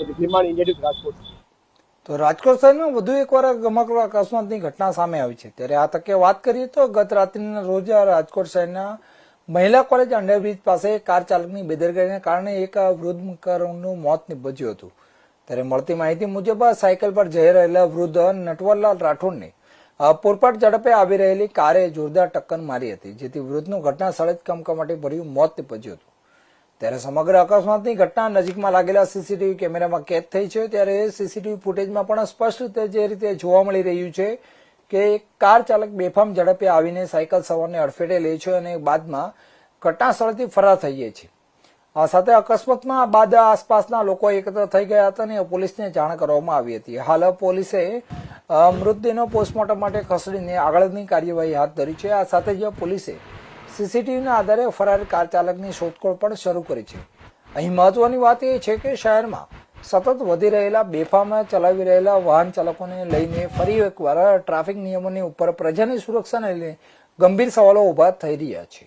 Bhimani India Rajkot. તો રાજકોટ શહેરમાં વધુ એકવાર ગમકવા અકસ્માતની ઘટના સામે આવી છે। ત્યારે આ તકે વાત કરીએ તો ગત રાત્રિના રોજ રાજકોટ શહેરના મહિલા કોલેજ અંડરબ્રિજ પાસે કાર ચાલકની બેદરકારીને કારણે એક વૃદ્ધ મકાનનું મોત નિપજ્યું હતું। ત્યારે મળતી માહિતી મુજબ સાયકલ પર જઈ રહેલા વૃદ્ધ નટવરલાલ રાઠોડને પૂરપાટ ઝડપે આવી રહેલી કારે જોરદાર ટક્કર મારી હતી, જેથી વૃદ્ધનું ઘટના સ્થળે જ કમકમાટી ભર્યું મોત નિપજ્યું હતું। ત્યારે સમગ્ર અકસ્માતની ઘટના નજીકમાં લાગેલા સીસીટીવી કેમેરામાં કેદ થઈ છે। ત્યારે સીસીટીવી ફૂટેજમાં પણ સ્પષ્ટ રીતે જે રીતે જોવા મળી રહ્યું છે કે કાર ચાલક બેફામ ઝડપે આવીને સાયકલ સવારને અડફેટે લે છે અને બાદમાં ઘટના સ્થળથી ફરાર થઈ જાય છે। આ સાથે અકસ્માતમાં બાદ આસપાસના લોકો એકત્ર થઈ ગયા હતા અને પોલીસને જાણ કરવામાં આવી હતી। હાલ પોલીસે મૃતદેહનો પોસ્ટમોર્ટમ માટે ખસેડીને આગળની કાર્યવાહી હાથ ધરી છે। આ સાથે જ પોલીસે સીસીટીવીના આધારે ફરાર કાર ચાલકની શોધખોળ પણ શરૂ કરી છે। અહીં મહત્વની વાત એ છે કે શહેરમાં સતત વધી રહેલા બેફામ ચલાવી રહેલા વાહન ચાલકોને લઈને ફરી એકવાર ટ્રાફિક નિયમોની ઉપર પ્રજાની સુરક્ષાને લઈને ગંભીર સવાલો ઉભા થઈ રહ્યા છે।